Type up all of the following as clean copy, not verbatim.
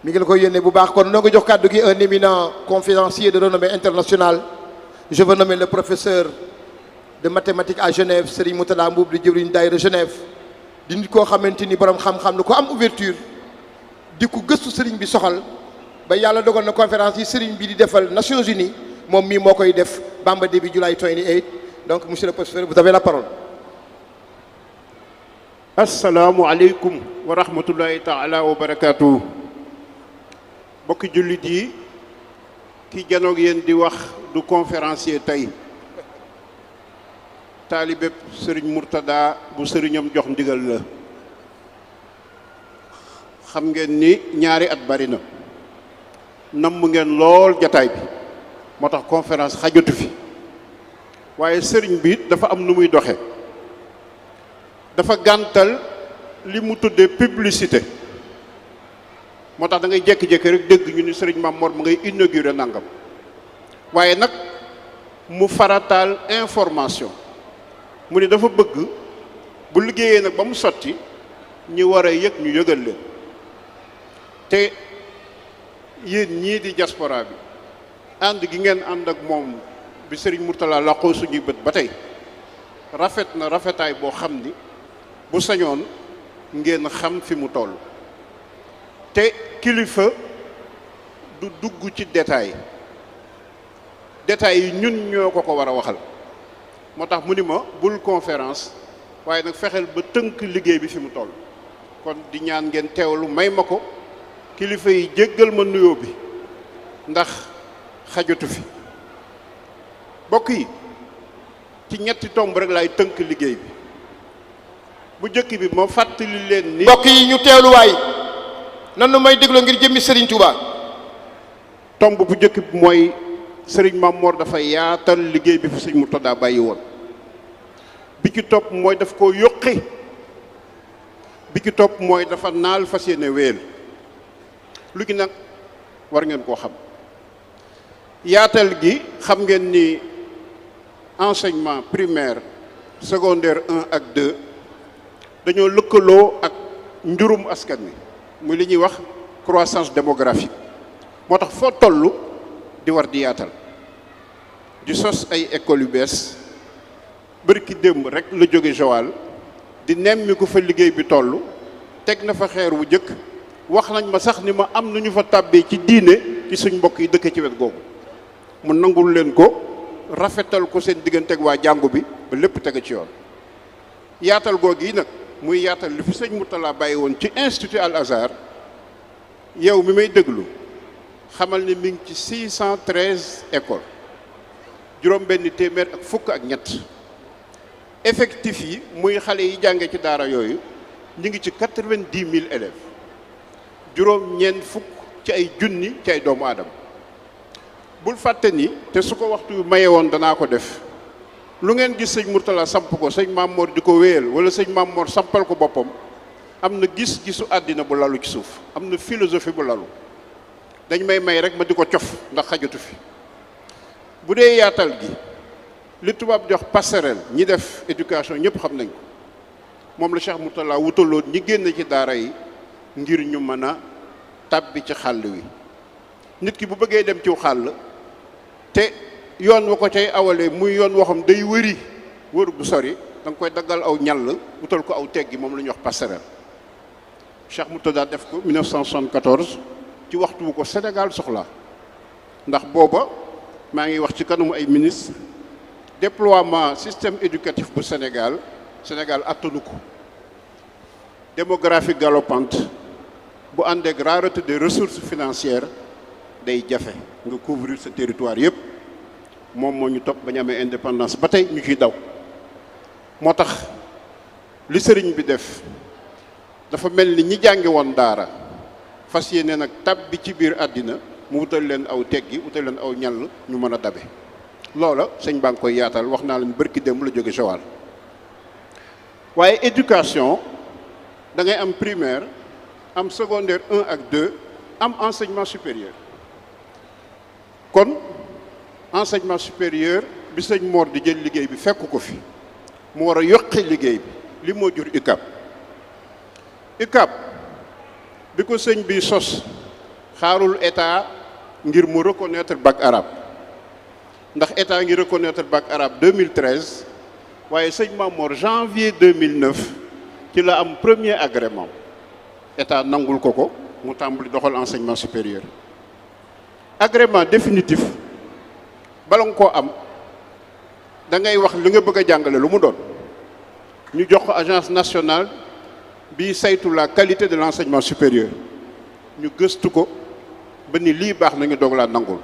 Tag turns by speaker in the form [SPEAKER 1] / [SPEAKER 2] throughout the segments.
[SPEAKER 1] mi ngi la koy yónnee bu baax kon noo ngi jox kàddu gi un éminent conférencier de renommée internationale. Je veux nommer le professeur de mathématiques à Genève Serigne Mourtada Mboup di jëwriñ daayira Genève di nit koo xamante ni borom xam-xam la ko am ouverture di ko gëstu Serigne bi soxal ba yàlla dogal na conférence yi Serigne bi di defal Nations Unies moom mii moo koy def Bamba Day bi July 28 donc monsieur le professeur vous avez la parole.
[SPEAKER 2] asalaamualeykum wa rahmatullahi taala wa barakaatu. bokki jullit yi ki janoog yéen di wax du conférencier tey taalibeb sëriñ Mourtada bu sëriñam jox ndigal la. xam ngeen ni ñaari at bari na namm ngeen lool jataay bi moo tax conférence xajatu fi waaye sëriñ bi dafa am nu muy doxe dafa gàntal li mu tuddee publicité moo tax da ngay jékki-jékki rek dégg ñu ni sëriñ Mame Mor mu ngay inauguré nangam waaye nag mu farataal information mu ni dafa bëgg bu liggéeyee nag ba mu sotti ñi war a yëg ñu yëgal leen te yéen ñii di diaspora bi ànd gi ngeen ànd ak moom bi sëriñ Mourtada laqoo suñuy bët ba tey rafet na rafetaay boo xam ni bu sañoon ngeen xam fi mu toll te kilifa du dugg ci détail yi ñun ñoo ko war a waxal moo tax mu ni ma bul conférence waaye nag fexeel ba tënk liggéey bi fi mu toll kon di ñaan ngeen teewlu may ma ko kilifa yi jéggal ma nuyoo bi ndax xajatu fi bokk yi ci ñetti tomb rek laay tënk liggéey bi bu njëkk bi ma fàttali leen ni
[SPEAKER 1] mbokk yi ñu teewluwaay nanu may déglu ngir jëmmi Serigne Touba.
[SPEAKER 2] tomb bu njëkk bi mooy Serigne Mame Mor dafa yaatal liggéey bi fi Serigne Mourtada bàyyi woon bi ci topp mooy daf koo yokki bi ci topp mooy dafa naal fas yéene wéel lu gi nag war ngeen koo xam yaatal gi xam ngeen ni enseignement primaire secondaire 1 ak 2 dañoo lëkkaloo ak njurum askan wi muy li ñuy wax croissance démographique moo tax foo toll di war di yaatal di sos ay écoles yu bees bërki démb rek la jóge Joal di nemmi ku fa liggéey bi toll teg na fa xeer wu jëkk wax nañ ma sax ni ma am nañu fa tàbbee ci diine ci suñ mbokk yi dëkk ci wet googu mu nangul leen ko rafetal ko seen digganteeg waa jàngu bi ba lépp tege ci yoon yaatal googu yi nag muy yaatal li fi sëñ Mourtada bàyyi woon ci institut Al Azhar yow mi may déglu xamal ni mi ngi ci 613 écoles juróom benn téeméer ak fukk ak ñett effectif yi muy xale yi jànge ci daara yooyu ñu ngi ci 90 000 élèves juróom ñeent fukk ci ay junni ci ay doomu aadama bul fàtte ni te su ko waxtu maye woon danaa ko def lu ngeen gis sëñ Mourtada samp ko sëñ Mame Mor di ko wéyal wala sëñ Mame Mor sampal ko boppam am na gis-gisu àddina bu lalu ci suuf am na philosophie bu lalu dañ may rek ma di ko cof ndax xajatu fi bu dee yaatal gi li tubaab jox passerelle ñi def éducation ñëpp xam nañ ko moom la Cheikh Mourtada wutaloon ñi génn ci daara yi ngir ñu mën a tàbbi ci xàll wi nit ki bu bëggee dem ci xàll te yoon wa ko cay awalee muy yoon woo xam day wëri wër bu sori da nga koy daggal aw ñàll wutal ko aw teggi moom la ñuy wax passerelle Cheikh Mourtada def ko 1974 ci waxtu bu ko Sénégal soxla ndax booba maa ngi wax ci kanamu ay ministre déploiement système éducatif bu Sénégal attanu ko démographie galopante bu ànd ak rareté des ressources financières day jafe nga couvrir sa territoire yëpp moom moo ñu topp ba ñu amee indépendance ba tey ñu ciy daw moo tax li sëriñ bi def dafa mel ni ñi jàngi woon daara fas yéene nag tab bi ci biir àddina mu wutal leen aw teggi wutal leen aw ñall ñu mën a dabe loola sëñ baa ngi koy yaatal wax naa leen bërki démb la jóge Joal waaye éducation da ngay am primaire am secondaire 1 ak 2 am enseignement supérieur kon enseignement supérieur bi sëñ Mor di jël liggéey bi fekk ko fi mu war a yokki liggéey bi li moo jur UCAB bi ko sëñ bi sos xaarul état ngir mu reconnaître bac arabe ndax état ngi reconnaître bac arabe 2013 waaye sëñ Mamor janvier 2009 ci la am premier agrément état nangul ko mu tàmbali doxal enseignement supérieur agrément définitif bala nga koo am da ngay wax li nga bëgg a jàngale lu mu doon ñu jox ko agence nationale bi saytu la qualité de l'enseignement supérieur ñu gëstu ko ba ni lii baax nañu doog laa nangul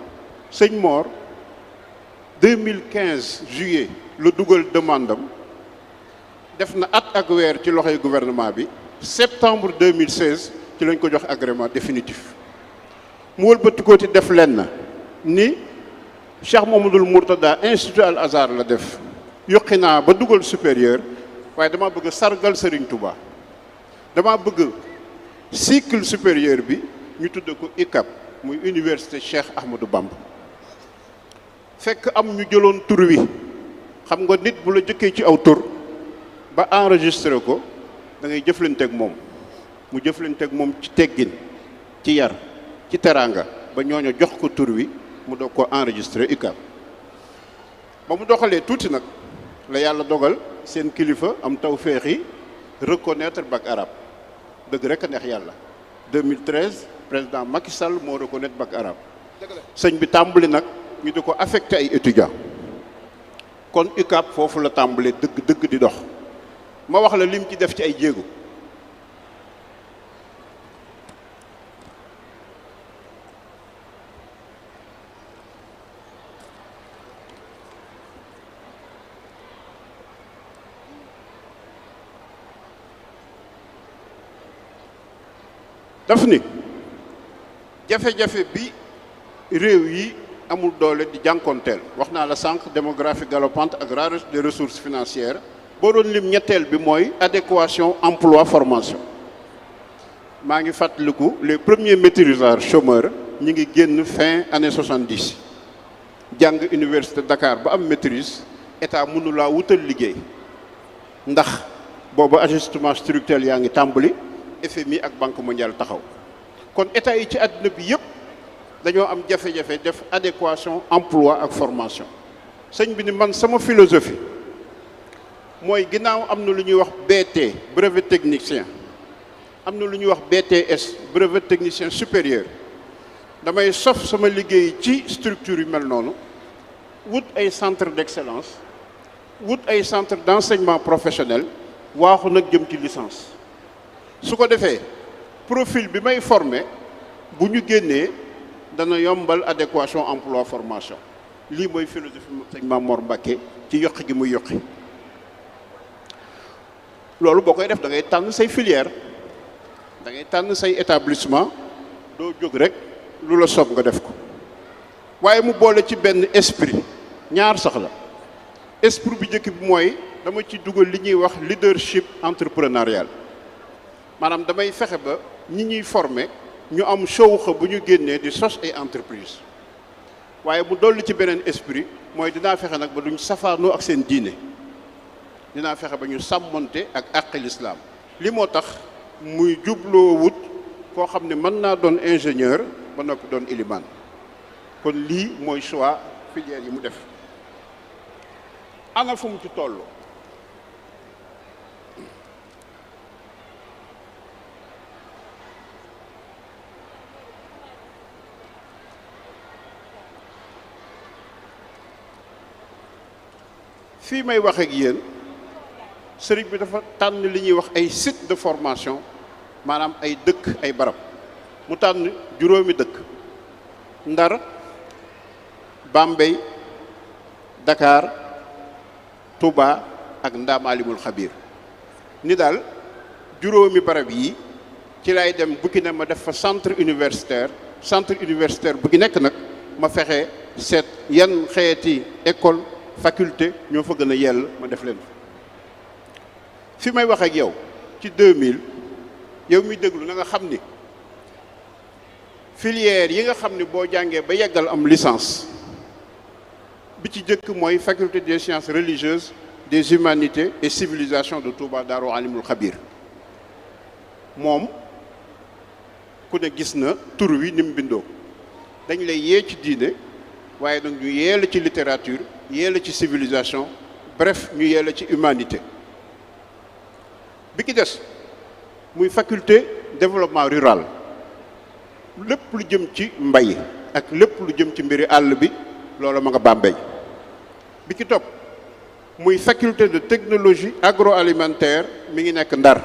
[SPEAKER 2] sëñ Mor 2015 juillet la dugal demande am def na at ak weer ci loxoy gouvernement bi septembre 2016 ci lañ ko jox agrément définitif mu wëlbati ko ci def lenn ni Cheikh Mamadou Mourtada institut Al Azhar la def yokki naa ba dugal supérieur waaye dama bëgg sargal Serigne Touba dama bëgg cycle supérieur bi ñu tudde ko ICAP muy université Cheikh Ahmadou Bamba fekk am ñu jëloon tur wi xam nga nit bu la jëkkee ci aw tur ba enregistré ko da ngay jëflanteeg moom mu jëflanteeg moom ci teggin ci yar ci teraanga ba ñooñu jox ko tur wi mu doog ko enregistré UCAB ba mu doxalee tuuti nag la yàlla dogal seen kilifa am tawféex yi reconnaître bac arabe dëgg rek a neex yàlla 2013 président Macky Sall moo reconnaître bac arabe sëñ bi tàmbali nag ñu di ko affecté ay étudiants kon UCAB foofu la tàmbalee dëgg di dox ma wax la lim ci def ci ay jéego daf ni jafe-jafe bi réew yi amul doole di jànkonteel wax naa la sànq démographie galopante ak rareté des ressources financières boo doon lim ñetteel bi mooy adéquation emploi formation maa ngi fàttaliku les premiers maîtrisards chômeurs ñi ngi génn fin année 70 jàng université Dakar ba am maîtrise état mënu laa wutal liggéey ndax boobu ajustement structurel yaa ngi tàmbali FMI ak Banque mondiale taxaw kon état yi ci àddina bi yëpp dañoo am jafe-jafe def adéquation emploi ak formation sëñ bi ni man sama philosophie mooy ginnaaw am na lu ñuy wax BT brevet technicien am na lu ñuy wax BTS brevet technicien supérieur damay sof sama liggéey ci structure yu mel noonu wut ay centre d'excellence wut ay centre d'enseignement professionnel waaxu nag jëm ci licence su ko defee profil bi may formé bu ñu génnee dana yombal adéquation emploi formation lii mooy philosophie sëñ Mamor Mbacké ci yokk gi muy yokki loolu boo koy def da ngay tànn say filière da ngay tànn say établissement doo jóg rek lu la soob nga def ko waaye mu boole ci benn esprit ñaar sax la esprit bi njëkk bi mooy dama ci dugal li ñuy wax leadership entrepreneurial maanaam damay fexe ba ñi ñuy former ñu am showxa bu ñu génnee di sos ay entreprise waaye mu dolli ci beneen esprit mooy dinaa fexe nag ba duñ safaanoo ak seen diine dinaa fexe ba ñu sàmmonte ak àqi lislaam li moo tax muy jubloo wut koo xam ne mën naa doon ingénieur ba noppi doon ilimaan kon lii mooy choix filière yi mu def ana fu mu ci toll fii may wax ak yéen sëriñ bi dafa tànn li ñuy wax ay site de formation maanaam ay dëkk ay barab mu tànn juróomi dëkk Ndar Bambey Dakar Touba ak Ndaam Alimul Xabiir ni daal juróomi barab yi ci lay dem bu ki ne ma def fa centre universitaire bu ki nekk nag ma fexe seet yan xeeti école faculté ñoo fa gën a yell ma def leen fi may wax ak yow ci 2000 yow mi déglu na nga xam ni filière yi nga xam ni boo jàngee ba yeggal am licence bi ci jëkk mooy faculté des sciences religieuses des humanités et civilisations de Touba Daaru Alimul Xabiir moom ku ne gis na tur wi ni mu bindoo dañ lay yee ci diine waaye nag ñu yee la ci littérature yee la ci civilisation bref ñu yee la ci humanité. bi ki des muy faculté développement rural lépp lu jëm ci mbay ak lépp lu jëm ci mbiri àll bi loolu ma nga Bambey. bi ki topp muy faculté de technologie agroalimentaire mi ngi nekk Ndar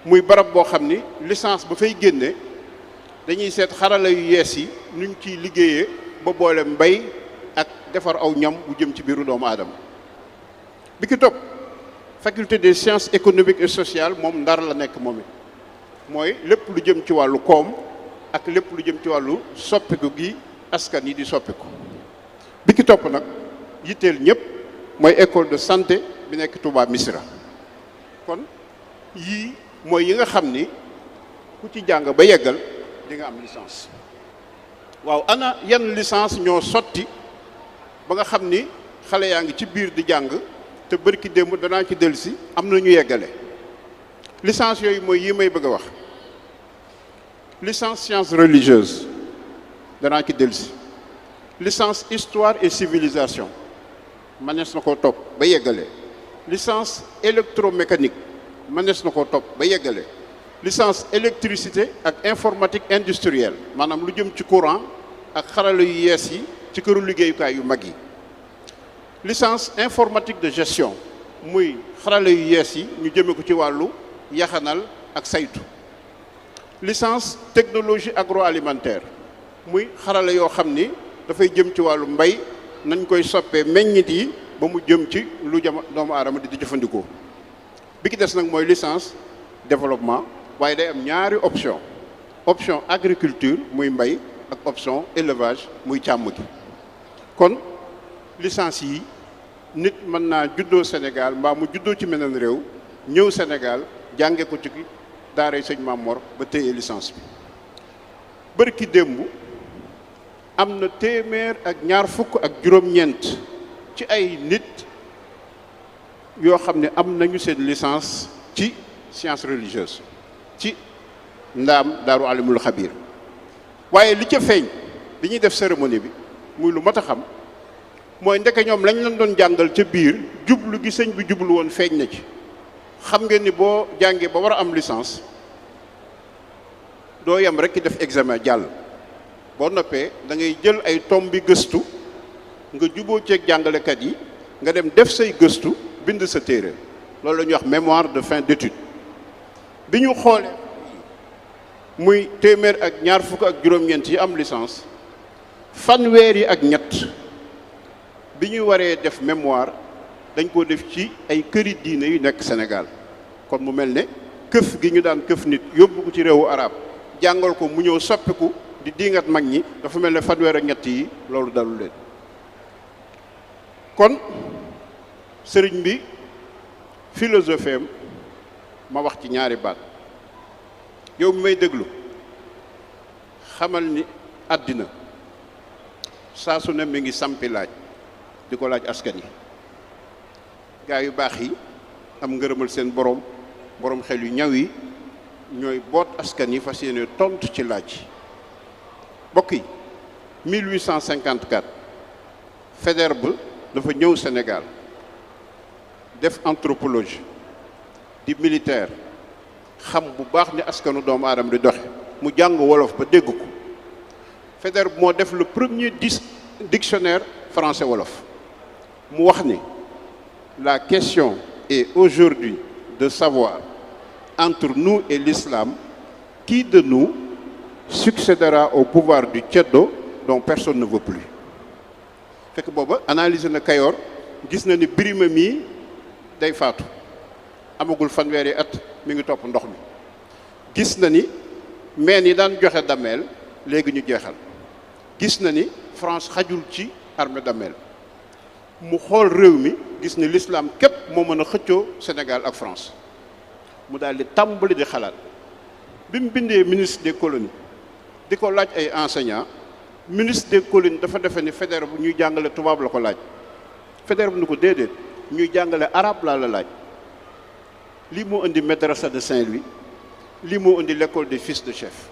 [SPEAKER 2] muy barab boo xam ni licence ba fay génne dañuy seet xarala yu yees yi nuñ ciy liggéeyee ba boole mbay ak defar aw ñam bu jëm ci biiru doomu aadama. bi ki topp faculté des sciences économiques et sociales moom Ndar la nekk moom it mooy lépp lu jëm ci wàllu koom ak lépp lu jëm ci wàllu soppiku gi askan yi di soppiku. bi ki topp nag yitteel ñëpp mooy école de santé bi nekk Touba Misra. kon yii mooy yi nga xam ni ku ci jàng ba yeggal di nga am licence. waaw ana yan licence ñoo sotti ba nga xam ni xale yaa ngi ci biir di jàng te bërki démb danaa ci dellusi am na ñu yeggale. licence yooyu mooy yi may bëgg a wax licence sciences religieuses danaa ci dellusi. licence histoire et civilisation manees na koo topp ba yeggale. licence électromécanique manees na koo topp ba yeggale. licence électricité ak informatique industrielle maanaam lu jëm ci courant ak xarala yu yees yi ci këru liggéeyukaay yu mag yi. licence informatique de gestion muy xarala yu yees yi ñu jëme ko ci wàllu yaxanal ak saytu. licence technologie agroalimentaire muy xarala yoo xam ni dafay jëm ci wàllu mbay nañ koy soppee meññit yi ba mu jëm ci lu doomu aadama di jëfandikoo. bi ki des nag mooy licence développement waaye day am ñaari option agriculture muy mbay ak option élevage muy càmm gi. kon licence yi nit mën naa juddoo Sénégal mbaa mu juddoo ci meneen réew ñëw Sénégal jànge ko ci daaray sëñ Mamor ba téye licence bi. bërki démb am na téeméer ak ñaar fukk ak juróom-ñeent ci ay nit yoo xam ne am nañu seen licence ci sciences religieuses ci ndaam daaru alimul xabiir. waaye li ca feeñ bi ñuy def cérémonie bi muy lu mat a xam mooy ndeke ñoom lañ leen doon jàngal ca biir jublu gi sëñ bi jublu woon feeñ na ci. xam ngeen ni boo jàngee ba war a am licence doo yem rek ki def examen jàll boo noppee da ngay jël ay tombi gëstu nga juboo ceeg jàngalekat yi nga dem def say gëstu bind sa téere loolu la ñuy wax mémoire de fin d'étude. bi ñu xoolee muy téeméer ak ñaar fukk ak juróom-ñeent yi am licence fanweer yi ak ñett bi ñu waree def mémoire dañ ko def ci ay këri diine yu nekk Sénégal. kon mu mel ne këf gi ñu daan këf nit yóbbu ko ci réewu arab jàngal ko mu ñëw soppiku di diingat mag ñi dafa mel ne fanweer ak ñett yi loolu dalul leen. kon sëriñ bi philosophie am ma wax ci ñaari baat. yow mi may déglu xamal ni àddina saa su ne mi ngi sampi laaj di ko laaj askan yi. gaa yu baax yi am ngërëmal seen borom xel yu ñaw yi ñooy boot askan yi fas yéene tontu ci laaj yi. mbokk yi 1854 Faidherbe dafa ñëw Sénégal def anthropologie di militaire xam bu baax ni askanu doomu aadama di doxe mu jàng wolof ba dégg ko. Faidherbe moo def le premier dictionnaire français wolof mu wax ni la question est aujourd'hui de savoir entre nous et l'islam qui de nous succédera au pouvoir du ceddo dont personne ne veut plus. fekk booba analyser na Kayoor gis na ni Birima mii day faatu amagul fanweeri at mi ngi topp ndox mi. gis na ni meen yi daan joxe dameel léegi ñu jeexal. gis na ni France xajul ci armée dameel. mu xool réew mi gis ni l'islam képp moo mën a xëccoo Sénégal ak France mu daal di tàmbali di xalaat. bi mu bindee ministre des colonies di ko laaj ay enseignants ministre des colonies dafa defe ni Faidherbe bu ñuy jàngale tubaab la ko laaj. Faidherbe ni ko déedéet ñuy jàngale arabe laa la laaj. lii moo indi madrasa de Saint-Louis lii moo indi l'école des fils de chef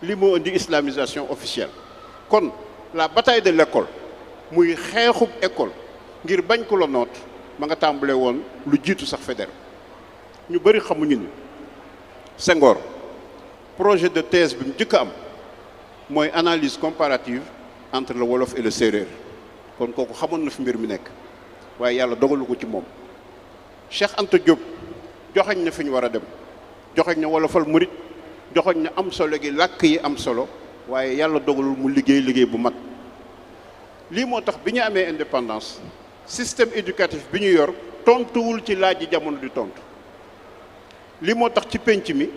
[SPEAKER 2] li moo indi islamisation officielle. kon la bataille de l'école muy xeexub école ngir bañ ko la noot ma nga tàmbale woon lu jiitu sax Faidherbe ñu bëri xamuñu ni Senghor projet de thèse bi mu njëkk a am mooy analyse comparative entre le wolof et le séeréer kon kooku xamoon na fi mbir mi nekk waaye yàlla dogalu ko ci moom. Cheikh Anta Diop joxañ na fi ñu war a dem joxañ na wolofal murit joxañ na am solo gi làkk yi am solo waaye yàlla dogalul mu liggéey bu mat. lii moo tax bi ñu amee indépendance système éducatif bi ñu yor tontuwul ci laaj yi jamono di tontu lii moo tax ci penc mi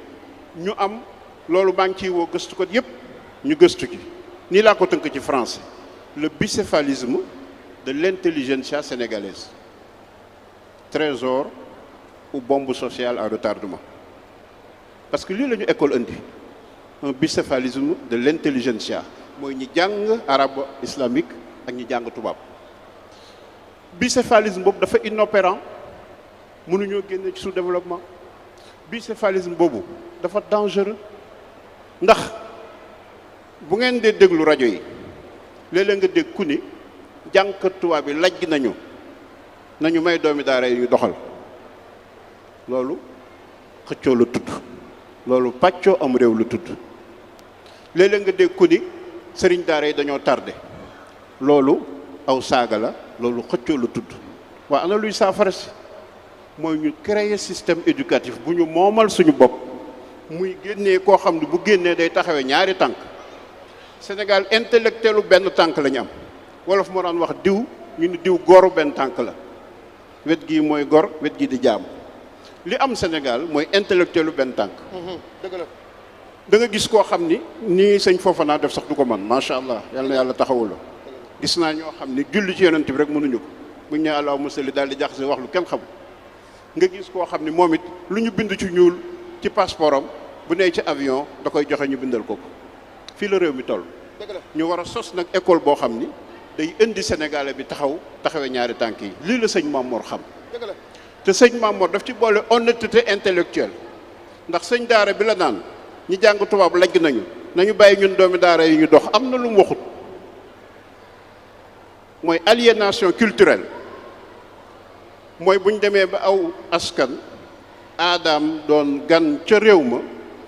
[SPEAKER 2] ñu am loolu maa ngi ciy woo gëstukat yépp ñu gëstu ci nii laa ko tënk ci français le bicéphalisme de l'intelligentsia sénégalaise trésor ou bombe sociale à retardement parce que lii la ñu école indi un bicéphalisme de l'intelligentsia mooy ñi jàng arabe islamique ak ñi jàng tubaab bicéphalisme boobu dafa inopérant mënuñoo génne ci sous-développement bicéphalisme boobu dafa dangereux ndax bu ngeen dee déglu rajo yi léeg-léeg nga dégg ku ni jàngkat tubaab bi lajj nañu may doomi daara yi ñu doxal loolu xëccoo la tudd loolu pàccoo am réew la tudd léeg-léeg nga dégg ku ni sëriñ daara yi dañoo tardé loolu aw saaga la loolu xëccoo la tudd waa ana luy saafara si mooy ñu créer système éducatif bu ñu moomal suñu bopp muy génnee koo xam ne bu génnee day taxawee ñaari tànk Sénégal intellectuelu benn tànk la ñu am wolof moo daan wax diw ñu ni diw goru benn tànk la wet gii mooy gor wet gii di jaam li am Sénégal mooy intellectuelu benn tànk
[SPEAKER 1] dëgg la
[SPEAKER 2] da nga gis koo xam ni nii sëñ Fofana def sax du ko man macha allah yal na yàlla taxawul la gis naa ñoo xam ni julli ci yonent bi rek mënuñu ko buñ ne allahumma salli daal di jaxase wax lu kenn xamul nga gis koo xam ni moom it lu ñu bind ci ñuul ci passeport am bu nee ci avion da koy joxe ñu bindal ko fii la réew mi toll. ñu war a sos nag école boo xam ni day indi Sénégalais bi taxawee ñaari tànk yi lii la sëñ Mamor xam te sëñ Mamor daf ci boole honnêteté intellectuelle ndax sëñ daara bi la naan ñi jàng tubaab lajj nañu bàyyi ñun doomi daara yi ñu dox am na lu mu waxut mooy aliénation culturelle mooy bu ñu demee ba aw askan aadaam doon gan ca réew ma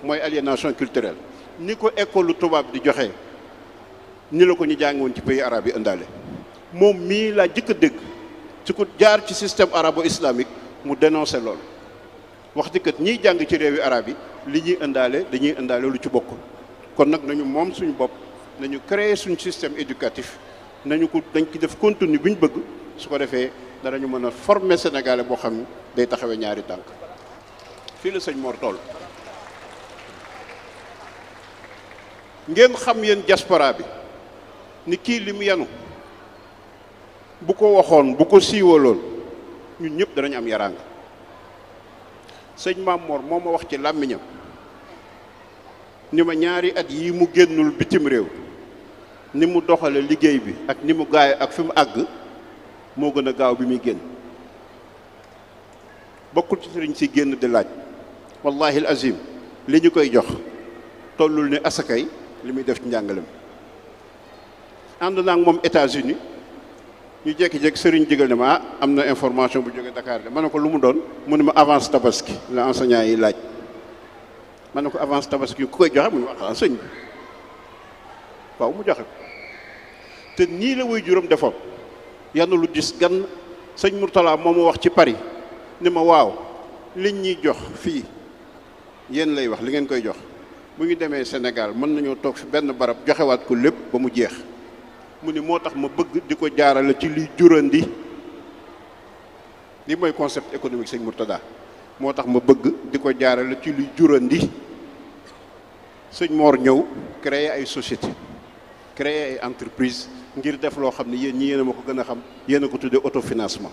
[SPEAKER 2] mooy aliénation culturelle ni ko école tubaab di joxe ni la ko ñu jàngoon ci pays arabe yi indaale moom mii laa jëkk a dégg ci ko jaar ci système arabo-islamique mu dénoncé loolu wax dëgg ñiy jàng ci réewi arabe yi li ñuy indaale dañuy indaale lu ci bokkul kon nag nañu moom suñu bopp nañu créer suñu système éducatif dañ ci def contenu bi ñu bëgg su ko defee danañu mën a former sénégalais boo xam ne day taxawee ñaari tànk fii la sëñ Mor toll ngeen xam yéen diaspora bi ni kii li mu yanu bu ko waxoon bu ko siiwaloon ñun ñëpp danañ am yaraanga sëñ Maam Mor moo ma wax ci làmmiñam ni ma ñaari at yi mu génnul bitim réew ni mu doxale liggéey bi ak ni mu gaay ak fi mu àgg moo gën a gaaw bi muy génn bokkul ci sëriñ si génn di laaj wallahi al azim li ñu koy jox tollul ne asakay li muy def ci njàngalem ànd naa ak moom États-Unis ñu jékki-jékki sëriñ digal ne ma am na information bu jógee Dakar de ma ne ko lu mu doon mu ne ma avance tabaski la enseignant yi laaj ma ne ko avance tabaski ku koy joxe mu ne ma xanaa sëñ bi waaw mu joxe ko te nii la way juróom defoon yann lu dis gan sëñ Mourtala moo ma wax ci Paris ni ma waaw liñ ñuy jox fii yéen lay wax li ngeen koy jox bu ñu demee Sénégal mën nañoo toog fi benn barab joxewaat ko lépp ba mu jeex mu ni moo tax ma bëgg di ko jaarale ci liy jurandi li mooy concept économique sëñ Mourtada moo tax ma bëgg di ko jaarale ci liy jurandi sëñ Mor ñëw créer ay société créer ay entreprise ngir def loo xam ne yéen ñi yéen a ma ko gën a xam yéen a ko tuddee autofinancement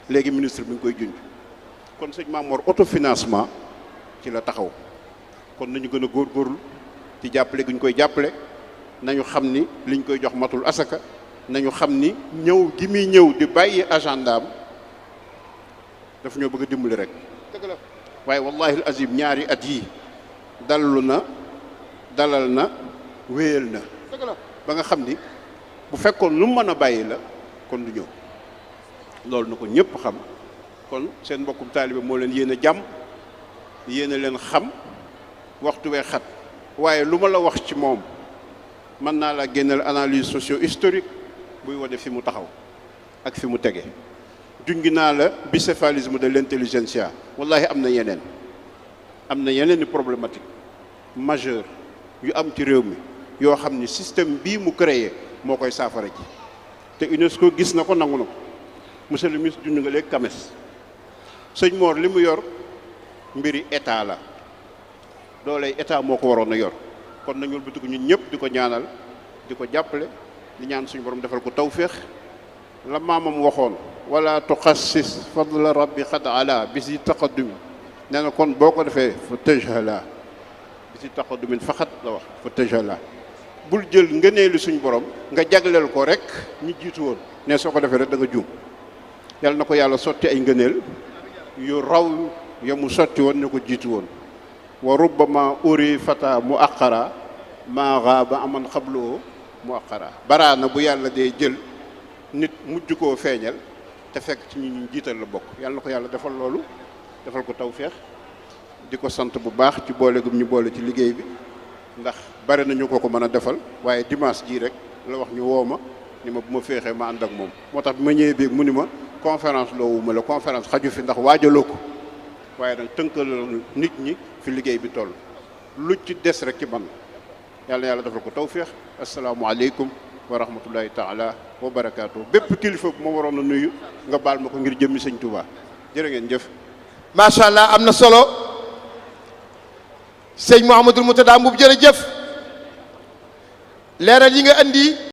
[SPEAKER 2] léegi ministre bi nga koy junj kon sëñ Mamor autofinancement ci la taxaw kon nañu gën a góorgóorlu ci jàppale gi ñu koy jàppale nañu xam ni liñ koy jox matul asaka nañu xam ni ñëw gi muy ñëw di bàyyi agendaam daf ñoo bëgg a dimbali rek waaye wallahi al azim ñaari at yii dallu na dalal na wéyal na
[SPEAKER 1] dëgg la
[SPEAKER 2] ba nga xam ni bu fekkoon lu mu mën a bàyyi la kon du ñëw loolu na ko ñëpp xam kon seen mbokkum taalibe moo leen yéen a jàmm yéen a leen xam waxtu wee xat waaye lu ma la wax ci moom mën naa la génneel analyse socio-historique buy wane fi mu taxaw ak fi mu tege jungi naa la bicéphalisme de l'intelligentsia wallahi am na yeneen ni problématique majeure yu am ci réew mi yoo xam ni système bii mu créé moo koy saafara ji te UNESCO gis na ko nangu na ko monsieur le ministre junj nga léegi CAMES sëñ Mor li mu yor mbiri état la dooley état moo ko waroon a yor kon nañu bëgg ñun ñëpp di ko ñaanal di ko jàppale di ñaan suñu borom defal ko tawféex la maamam waxoon wala tuxassis fadla rabbi xad ala bi si taqaddumi nee na kon boo ko defee fa tëjala bi si taqaddumin faxat la wax fa tëjala bul jël ngëneelu suñu borom nga jagleel ko rek ñi jiitu woon ne soo ko defee rek da nga juum yàlla na ko yàlla sotti ay ngëneel yu raw ya mu sotti woon ne ko jiitu woon wa rubbama uri fata mu aqara maa gaaba aman xabloo mu aqara baraana bu yàlla dee jël nit mujj koo feeñal te fekk ci ñu jiital la bokk yàlla na ko yàlla defal loolu defal ko tawféex di ko sant bu baax ci boole gum ñu boole ci liggéey bi ndax bari nañu ko mën a defal waaye dimanche jii rek la wax ñu woo ma ni ma bu ma féexee ma ànd ak moom moo tax bi ma ñëwee biig mu ni ma conférence loowuma la conférence xaju fi ndax waajaloo ko waaye nag tënkal nit ñi fi liggéey bi toll lu ci des rek ci man yàlla defal ko tawféex asalaamualeykum wa rahmatullahi taala wa barakaatu bépp kilifa bu ma waroon a nuyu nga baal ma ko ngir jëmmi sëñ Touba jërë ngeen jëf.
[SPEAKER 1] macha allah am na solo sëñ Mouhamadul Moutada Mboup jërëjëf leeral yi nga andi